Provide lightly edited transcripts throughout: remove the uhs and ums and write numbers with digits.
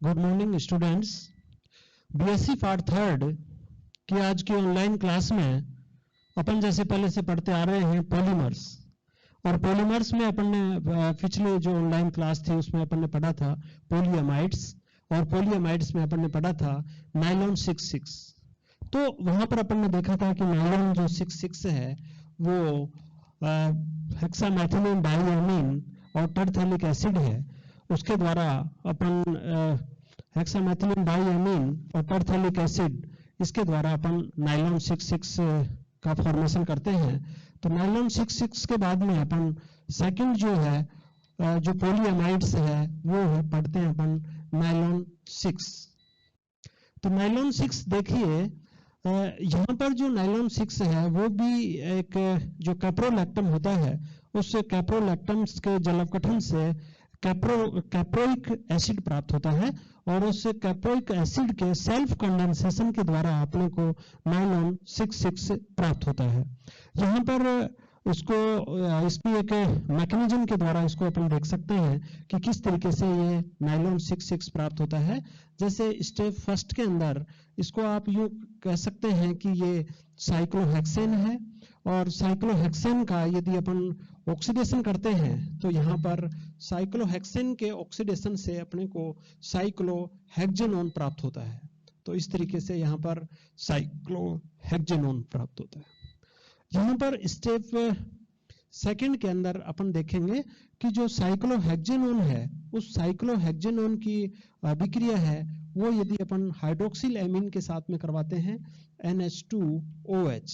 Good morning students. BSc part third की आज की ऑनलाइन क्लास में अपन जैसे पहले से पढ़ते आ रहे हैं पॉलीमर्स। और पॉलीमर्स में अपन ने पिछले जो ऑनलाइन क्लास थी उसमें अपन ने पढ़ा था पॉलीएमाइड्स, और पॉलीएमाइड्स में अपन ने पढ़ा था नाइलॉन 66। तो वहां पर अपन ने देखा था कि नाइलॉन जो 66 है वो हेक्सामेथिलीन डाइएमीन और टरथैलिक एसिड है, उसके द्वारा अपन हेक्सामेथिलीन डाइएमीन और टरथैलिक एसिड इसके द्वारा अपन नाइलॉन 66 का फॉर्मेशन करते हैं। तो नाइलॉन 66 के बाद में अपन सेकंड जो है जो पॉलीएमाइड्स है वो है पढ़ते हैं अपन नाइलॉन 6। तो नाइलॉन 6 देखिए यहाँ पर जो नाइलॉन 6 है वो भी एक जो कैप्रोलैक्टम होता है उस कैप्रोलैक्टम्स के जलवकठन से कैप्रोइक एसिड प्राप्त होता है, और उस कैप्रोइक एसिड के सेल्फ कंडेंसेशन के द्वारा अपने को नाइलॉन 66 प्राप्त होता है। यहाँ पर इसको इसकी एक मैकेनिज्म के द्वारा इसको अपन देख सकते हैं कि किस तरीके से ये नाइलॉन 66 प्राप्त होता है। जैसे स्टेप फर्स्ट के अंदर इसको आप यूं कह सकते हैं कि ये साइक्लोहेक्सेन है, और साइक्लोहेक्सेन का यदि अपन ऑक्सीडेशन करते हैं तो यहाँ पर साइक्लोहेक्सेन के ऑक्सीडेशन से अपने को साइक्लोहेक्जेनोन प्राप्त होता है। तो इस तरीके से यहाँ पर साइक्लोहेक्जेनोन प्राप्त होता है। यहाँ पर स्टेप सेकंड के अंदर अपन देखेंगे कि जो साइक्लोहेक्जेनोन है उस साइक्लोहेक्जेनोन की अभिक्रिया है वो यदि अपन हाइड्रोक्सिल एमीन के साथ में करवाते हैं NH2OH,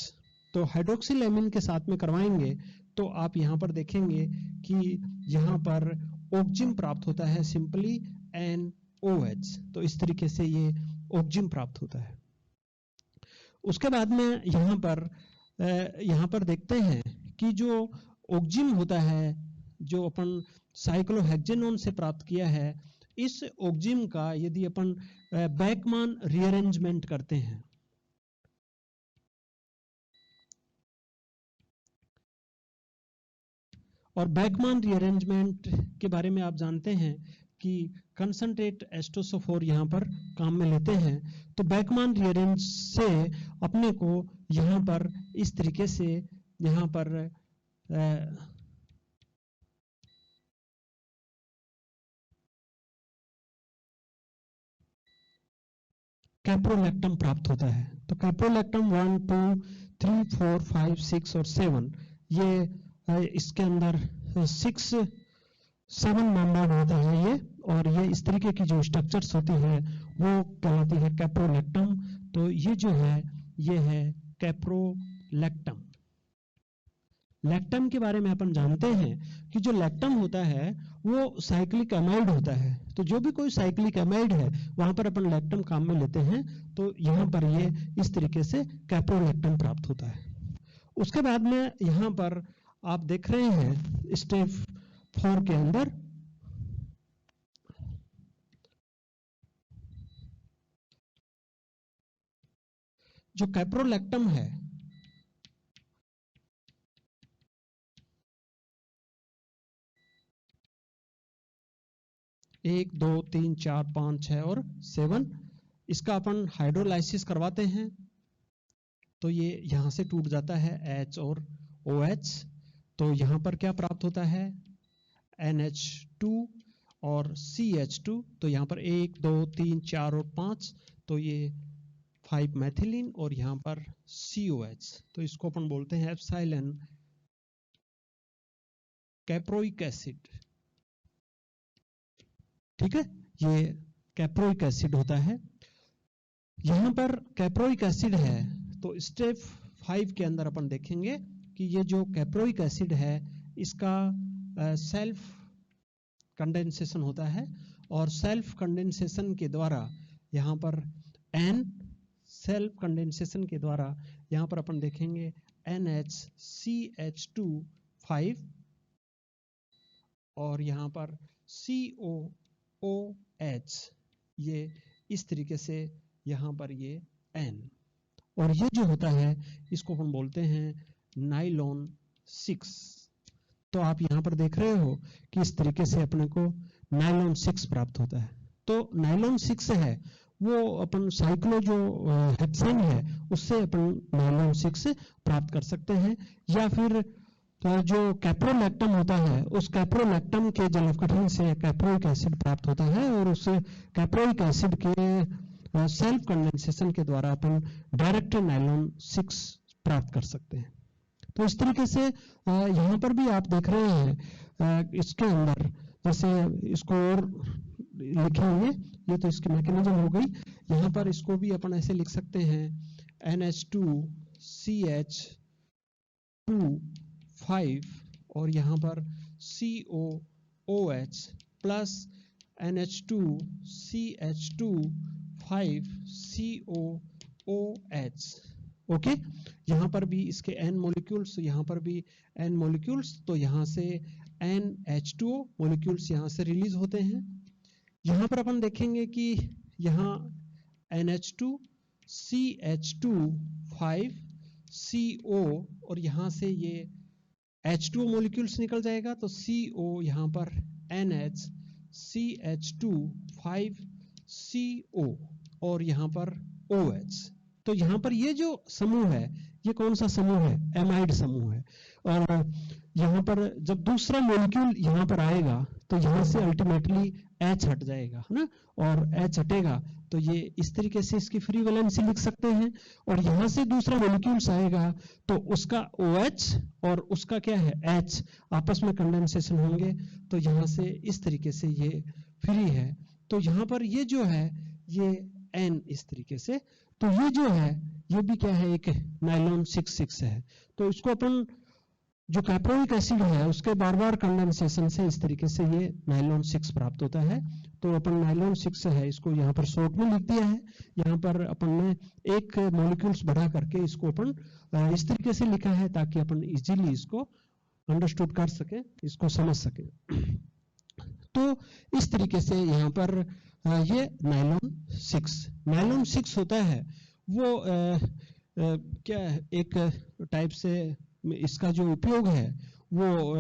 तो हाइड्रोक्सिल एमीन के साथ में करवाएंगे तो आप यहाँ पर देखेंगे कि यहाँ पर ऑक्जिम प्राप्त होता है, सिंपली NOH। तो इस तरीके से ये ऑक्जिम प्राप्त होता है। उसके बाद में यहाँ पर देखते हैं कि जो ऑक्जिम होता है जो अपन साइक्लोहेक्जेनोन से प्राप्त किया है, इस ऑक्जिम का यदि अपन बैकमान रीअरेंजमेंट करते हैं और बैकमान रीअरेंजमेंट के बारे में आप जानते हैं कि कंसंट्रेट H2SO4 यहाँ पर काम में लेते हैं, तो बैकमान रीअरेंज से अपने को यहाँ पर इस तरीके से यहाँ पर कैप्रोलैक्टम प्राप्त होता है। तो कैप्रोलैक्टम 1, 2, 3, 4, 5, 6 और 7 ये इसके अंदर 7 मेंबर होता है ये, और ये इस तरीके की जो स्ट्रक्चर्स होती है वो कहलाती है कैप्रोलैक्टम। तो ये जो है ये है कैप्रोलैक्टम। लैक्टम के बारे में अपन जानते हैं कि जो लैक्टम होता है वो साइक्लिक एमाइड होता है। तो जो भी कोई साइक्लिक एमाइड है वहां पर अपन लैक्टम काम में लेते हैं, तो यहाँ पर ये इस तरीके से कैप्रोलैक्टम प्राप्त होता है। उसके बाद में यहाँ पर आप देख रहे हैं स्टेप 4 के अंदर जो कैप्रोलैक्टम है एक, 2, 3, 4, 5, 6 और 7, इसका अपन हाइड्रोलाइसिस करवाते हैं तो ये यहां से टूट जाता है H और OH। तो यहां पर क्या प्राप्त होता है NH2 और CH2। तो यहां पर 1, 2, 3, 4 और 5, तो ये 5 मैथिलीन और यहां पर COH। तो इसको अपन बोलते हैं एप्सिलॉन कैप्रोइक एसिड। ठीक है, ये कैप्रोइक एसिड होता है। यहां पर कैप्रोइक एसिड है तो स्टेप 5 के अंदर अपन देखेंगे कि ये जो कैप्रोइक एसिड है इसका सेल्फ कंडेंसेशन होता है, और सेल्फ कंडेंसेशन के द्वारा यहाँ पर सेल्फ कंडेंसेशन के द्वारा यहाँ पर अपन देखेंगे NHCH2 5 और यहाँ पर COOH, ये इस तरीके से यहाँ पर ये N, और ये जो होता है इसको हम बोलते हैं नाइलॉन 6। तो आप यहाँ पर देख रहे हो कि इस तरीके से अपने को नाइलॉन 6 प्राप्त होता है। तो नाइलॉन 6 है वो अपन साइक्लो जो हेक्सेन है उससे अपन नाइलॉन 6 प्राप्त कर सकते हैं, या फिर जो कैप्रोलैक्टम होता है उस कैप्रोलैक्टम के जल अपघटन से कैप्रोइक एसिड प्राप्त होता है और उस कैप्रोइक एसिड के सेल्फ कंडेंसेशन के द्वारा अपन डायरेक्ट नाइलॉन 6 प्राप्त कर सकते हैं। तो इस तरीके से यहाँ पर भी आप देख रहे हैं इसके अंदर जैसे इसको और लिखेंगे, ये तो इसकी मैकेनिज्म हो गई। यहाँ पर इसको भी अपन ऐसे लिख सकते हैं NH2CH2 और यहाँ पर COOH plus NH2CH2 5COOH। Okay, यहाँ पर भी इसके N मॉलिक्यूल्स, यहाँ पर भी N मॉलिक्यूल्स, तो यहाँ से NH2O मॉलिक्यूल्स यहाँ से रिलीज होते हैं। यहाँ पर अपन देखेंगे कि यहाँ NH2CH2 5CO और यहाँ से ये H2O मॉलिक्यूल्स निकल जाएगा, तो CO यहाँ पर NHCH2 5CO और यहाँ पर OH। तो यहाँ पर ये जो समूह है ये कौन सा समूह है? एमाइड समूह है। और यहाँ पर जब दूसरा मॉलिक्यूल यहाँ पर आएगा तो यहाँ से अल्टीमेटली H हट जाएगा, है ना, और H हटेगा तो ये इस तरीके से इसकी फ्री वैलेंसी लिख सकते हैं। और यहाँ से दूसरा मॉलिक्यूल्स आएगा तो उसका OH और उसका क्या है H आपस में कंडेंसेशन होंगे, तो यहाँ से इस तरीके से ये फ्री है। तो यहाँ पर ये जो है ये N इस तरीके से, तो ये जो है ये भी क्या है, एक नाइलॉन 6 है। तो इसको अपन जो कैप्रोइक एसिड है उसके बार बार कंडेंसेशन से इस तरीके से ये नाइलॉन 6 प्राप्त होता है। तो अपन नाइलॉन 6 है इसको यहाँ पर शॉर्ट में लिख दिया है। यहाँ पर अपन ने एक मॉलिक्यूल्स बढ़ा करके इसको अपन इस तरीके से लिखा है ताकि अपन इजीली इसको अंडरस्टूड कर सके, इसको समझ सके। तो इस तरीके से यहाँ पर ये नाइलॉन 6 होता है वो क्या एक टाइप से इसका जो उपयोग है वो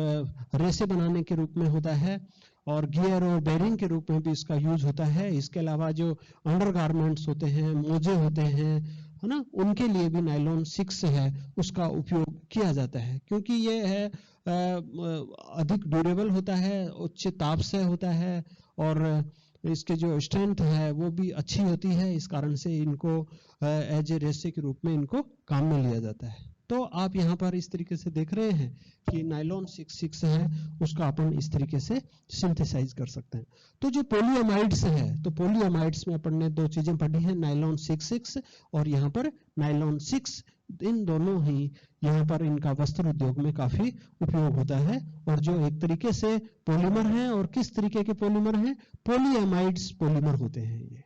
रेसे बनाने के रूप में होता है और गियर और बेरिंग के रूप में भी इसका यूज होता है। इसके अलावा जो अंडरगारमेंट्स होते हैं, मोजे होते हैं, है ना, उनके लिए भी नाइलॉन 6 है उसका उपयोग किया जाता है, क्योंकि ये है अधिक ड्यूरेबल होता है, उच्च ताप से होता है और इसके जो स्ट्रेंथ है वो भी अच्छी होती है। इस कारण से इनको एज ए रेसे के रूप में इनको काम में लिया जाता है। तो आप यहाँ पर इस तरीके से देख रहे हैं कि नाइलॉन 6 है उसका अपन इस तरीके से सिंथेसाइज कर सकते हैं। तो जो पॉलीअमाइड्स है, तो पॉलीअमाइड्स में अपन ने दो चीजें पढ़ी हैं, नाइलॉन 6 और यहाँ पर नाइलॉन 6, इन दोनों ही यहाँ पर इनका वस्त्र उद्योग में काफी उपयोग होता है। और जो एक तरीके से पॉलीमर है, और किस तरीके के पॉलीमर हैं? पॉलीअमाइड्स पॉलीमर होते हैं ये,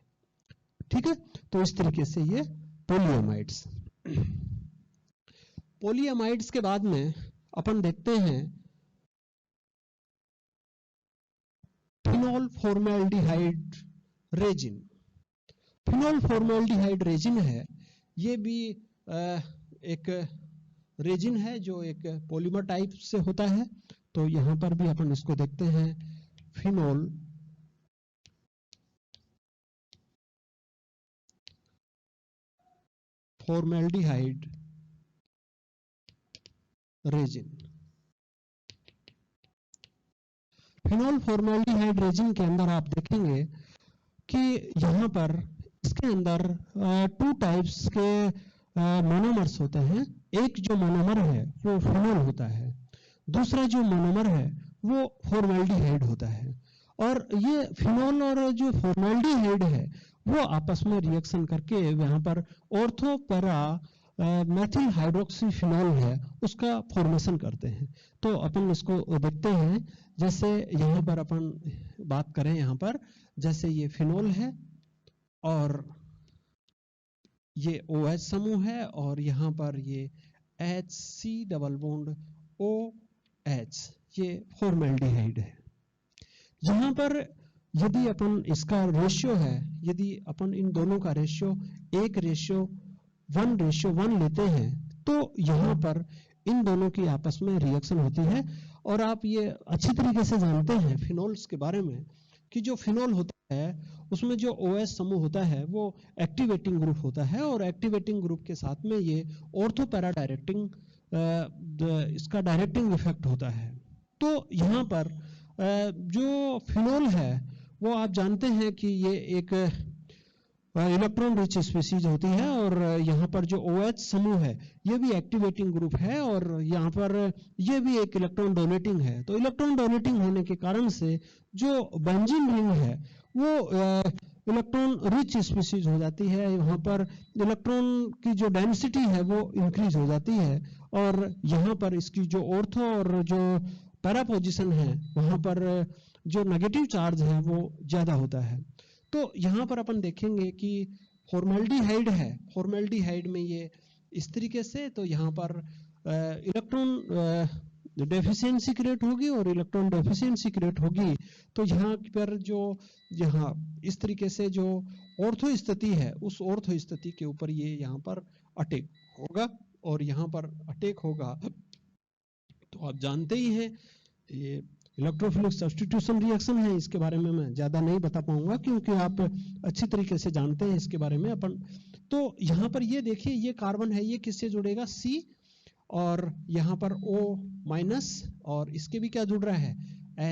ठीक है। तो इस तरीके से ये पॉलीअमाइड्स। पॉलीअमाइड्स के बाद में अपन देखते हैं phenol formaldehyde resin. Phenol formaldehyde resin है, ये भी एक रेजिन है जो एक पॉलीमर टाइप से होता है। तो यहां पर भी अपन इसको देखते हैं, phenol formaldehyde resin. Phenol formaldehyde resin के अंदर आप देखेंगे कि यहाँ पर इसके अंदर 2 टाइप्स के मोनोमर्स होते हैं। एक जो मोनोमर है वो फिनोल होता है, दूसरा जो मोनोमर है वो फॉर्मेल्डिहाइड होता है। और ये फिनोल और जो फॉर्मेल्डिहाइड है वो आपस में रिएक्शन करके यहाँ पर ortho para methyl hydroxy phenol है उसका फॉर्मेशन करते हैं। तो अपन इसको देखते हैं, जैसे यहाँ पर अपन बात करें, यहाँ पर जैसे ये फिनोल है और ये OH समूह है और यहाँ पर ये HC डबल बॉन्ड OH, ये फॉर्मेल्डिहाइड है। यहाँ पर यदि अपन इसका रेशियो है, यदि अपन इन दोनों का रेशियो 1:1 लेते हैं तो यहाँ पर इन दोनों की आपस में रिएक्शन होती है। और आप ये अच्छी तरीके से जानते हैं फिनोल्स के बारे में कि जो फिनोल होता है उसमें जो OH समूह होता है वो एक्टिवेटिंग ग्रुप होता है, और एक्टिवेटिंग ग्रुप के साथ में ये ऑर्थो पैरा डायरेक्टिंग इसका डायरेक्टिंग इफेक्ट होता है। तो यहाँ पर जो फिनोल है वो आप जानते हैं कि ये एक इलेक्ट्रॉन रिच स्पीसीज होती है, और यहाँ पर जो OH समूह है ये भी एक्टिवेटिंग ग्रुप है, और यहाँ पर ये भी एक इलेक्ट्रॉन डोनेटिंग है। तो इलेक्ट्रॉन डोनेटिंग होने के कारण से जो बेंजीन रिंग है वो इलेक्ट्रॉन रिच स्पीसीज हो जाती है। यहाँ पर इलेक्ट्रॉन की जो डेंसिटी है वो इंक्रीज हो जाती है, और यहाँ पर इसकी जो ऑर्थो और जो पैरा पोजिशन है वहाँ पर जो नेगेटिव चार्ज है वो ज्यादा होता है। तो यहाँ पर अपन देखेंगे कि फॉर्मेल्डिहाइड है, फॉर्मेल्डिहाइड में ये इस तरीके से, तो यहाँ पर इलेक्ट्रॉन डेफिशिएंसी क्रिएट होगी, और इलेक्ट्रॉन डेफिशिएंसी क्रिएट होगी तो यहाँ पर जो यहाँ इस तरीके से जो ऑर्थो स्थिति है उस ऑर्थो स्थिति के ऊपर ये यहाँ पर अटैक होगा, और यहाँ पर अटैक होगा तो आप जानते ही हैं ये इलेक्ट्रोफिलिक सब्स्टिट्यूशन रिएक्शन है। इसके बारे में मैं ज्यादा नहीं बता पाऊंगा क्योंकि आप अच्छी तरीके से जानते हैं इसके बारे में अपन। तो यहाँ पर ये देखिए ये कार्बन है, ये किससे जुड़ेगा C, और यहाँ पर O- और इसके भी क्या जुड़ रहा है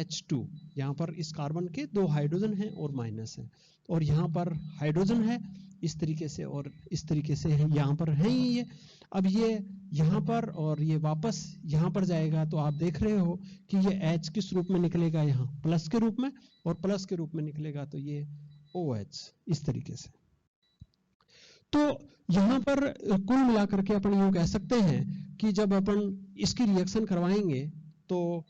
H2। यहाँ पर इस कार्बन के 2 हाइड्रोजन हैं और माइनस है, और यहाँ पर हाइड्रोजन है इस तरीके से और इस तरीके से है, यहाँ पर है ही ये। अब ये यहाँ पर और ये वापस यहाँ पर जाएगा, तो आप देख रहे हो कि ये H किस रूप में निकलेगा, यहाँ प्लस के रूप में, और प्लस के रूप में निकलेगा तो ये OH इस तरीके से। तो यहाँ पर कुल मिलाकर के अपन यूं कह सकते हैं कि जब अपन इसकी रिएक्शन करवाएंगे तो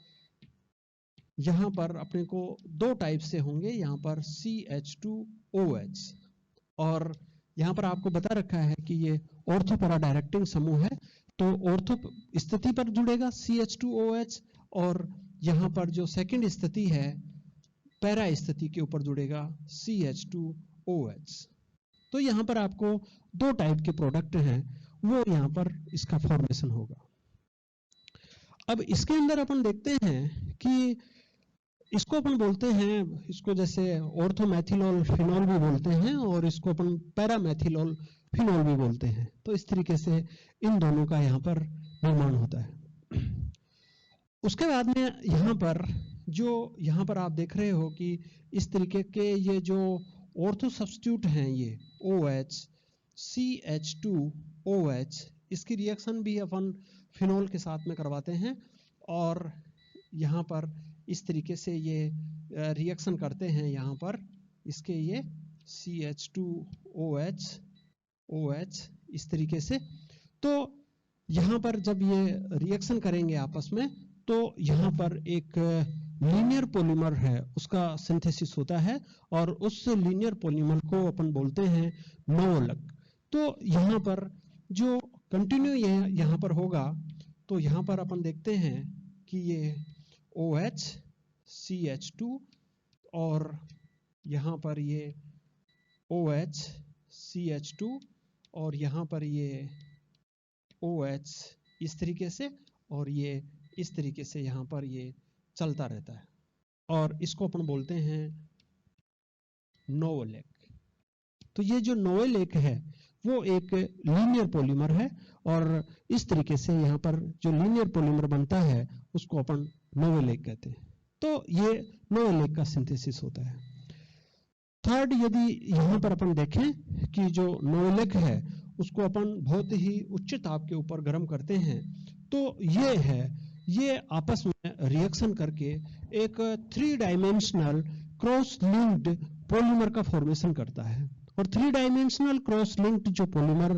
यहाँ पर अपने को 2 टाइप से होंगे, यहाँ पर CH2OH, और यहाँ पर आपको बता रखा है कि ये ऑर्थो पैरा डायरेक्टिंग समूह है, तो ऑर्थो स्थिति पर जुड़ेगा CH2OH, और यहाँ पर जो सेकंड स्थिति है पैरा स्थिति के ऊपर जुड़ेगा CH2OH। तो यहाँ पर आपको 2 टाइप के प्रोडक्ट हैं वो यहाँ पर इसका फॉर्मेशन होगा। अब इसके अंदर अपन देखते हैं कि इसको अपन बोलते हैं, इसको जैसे ऑर्थोमेथिलॉल फिनॉल भी बोलते हैं, और इसको अपन पैरामेथिलॉल फिनॉल भी बोलते हैं। तो इस तरीके से इन दोनों का यहाँ पर निर्माण होता है। उसके बाद में यहाँ पर आप देख रहे हो कि इस तरीके के ये जो ऑर्थो सब्स्टिट्यूट हैं ये OH CH2OH, इसकी रिएक्शन भी अपन फिनॉल के साथ में करवाते हैं, और यहाँ पर इस तरीके से ये रिएक्शन करते हैं, यहाँ पर इसके ये CH2OH OH इस तरीके से। तो यहाँ पर जब ये रिएक्शन करेंगे आपस में तो यहाँ पर एक लीनियर पॉलीमर है उसका सिंथेसिस होता है, और उस लीनियर पॉलीमर को अपन बोलते हैं नोवोलेक। तो यहाँ पर जो कंटिन्यू यहाँ पर होगा, तो यहाँ पर अपन देखते हैं कि ये OH CH2 और यहाँ पर ये OH CH2 और यहाँ पर ये OH इस तरीके से, और ये इस तरीके से यहाँ पर ये चलता रहता है, और इसको अपन बोलते हैं नोवोलेक। तो ये जो नोवोलेक है वो एक लीनियर पॉलीमर है, और इस तरीके से यहाँ पर जो लीनियर पॉलीमर बनता है उसको अपन नोवोलेक कहते हैं। तो ये नोवोलेक का सिंथेसिस होता है। थर्ड, यदि यहाँ पर अपन देखें कि जो नोवोलेक है उसको अपन बहुत ही उच्च ताप के ऊपर गर्म करते हैं, तो ये आपस में रिएक्शन करके एक 3 डायमेंशनल क्रॉस लिंक्ड पॉलीमर का फॉर्मेशन करता है। और 3 डायमेंशनल क्रॉस लिंक्ड जो पॉलीमर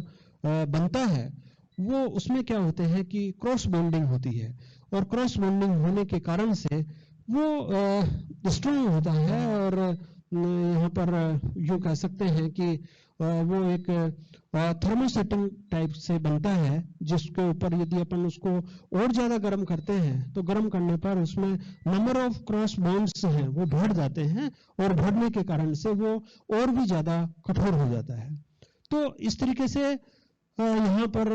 बनता है वो उसमें क्या होते हैं कि क्रॉस बॉन्डिंग होती है, और क्रॉस बॉन्डिंग होने के कारण से वो स्ट्रॉन्ग होता है, और यहाँ पर यूं कह सकते हैं कि वो एक थर्मोसेटिंग टाइप से बनता है, जिसके ऊपर यदि अपन उसको और ज्यादा गर्म करते हैं तो गर्म करने पर उसमें नंबर ऑफ क्रॉस बॉन्ड्स हैं वो बढ़ जाते हैं, और बढ़ने के कारण से वो और भी ज्यादा कठोर हो जाता है। तो इस तरीके से यहाँ पर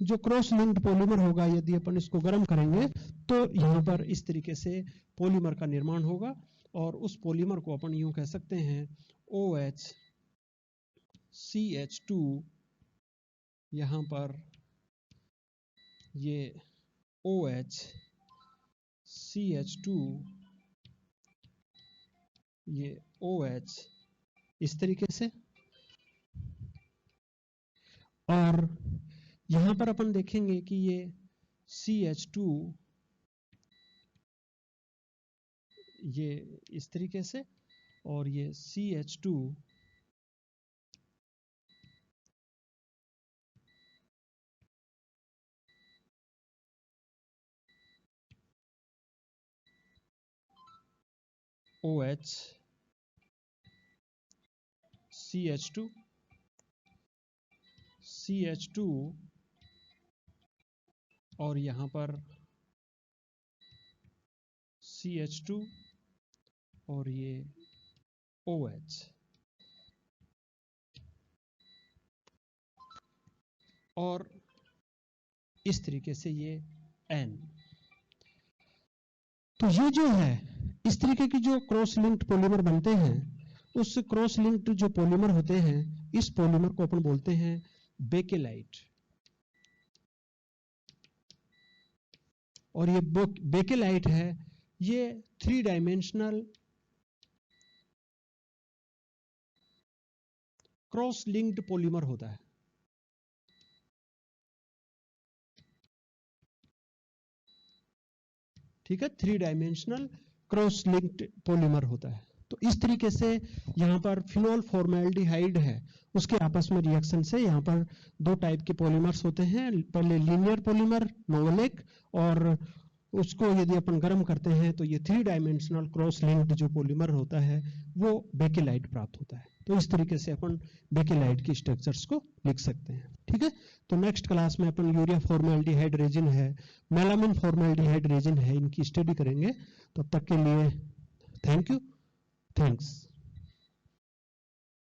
जो क्रॉस लिंक्ड पॉलीमर होगा, यदि अपन इसको गर्म करेंगे तो यहाँ पर इस तरीके से पॉलीमर का निर्माण होगा, और उस पॉलीमर को अपन यूं कह सकते हैं OHCH2, यहां पर ये OHCH2, ये OH, इस तरीके से। और यहां पर अपन देखेंगे कि ये CH2 ये इस तरीके से, और ये CH2 OH CH2 और यहां पर CH2 और ये OH, और इस तरीके से ये N। तो ये जो है इस तरीके की जो क्रॉस लिंक्ड पॉलीमर बनते हैं, उस क्रॉस लिंक्ड जो पॉलीमर होते हैं, इस पॉलीमर को अपन बोलते हैं बेकेलाइट। और ये बेकेलाइट है, ये 3 डायमेंशनल क्रॉस लिंक्ड पॉलीमर होता है। ठीक है, 3 डायमेंशनल क्रॉस लिंक्ड पॉलीमर होता है। तो इस तरीके से यहाँ पर फिनोल फॉर्मेल्डिहाइड है, उसके आपस में रिएक्शन से यहाँ पर 2 टाइप के पॉलीमर्स होते हैं। पहले लीनियर पॉलीमर नोवोलेक, और उसको यदि अपन गर्म करते हैं तो ये 3 डायमेंशनल क्रॉस लिंक्ड जो पॉलीमर होता है वो बेकेलाइट प्राप्त होता है। तो इस तरीके से अपन बेकेलाइट की स्ट्रक्चर्स को लिख सकते हैं। ठीक है, तो नेक्स्ट क्लास में अपन यूरिया फॉर्मेल्डिहाइड रेजिन है, मेलामिन फॉर्मेल्डिहाइड रेजिन है, इनकी स्टडी करेंगे। तब तक के लिए थैंक यू, थैंक्स।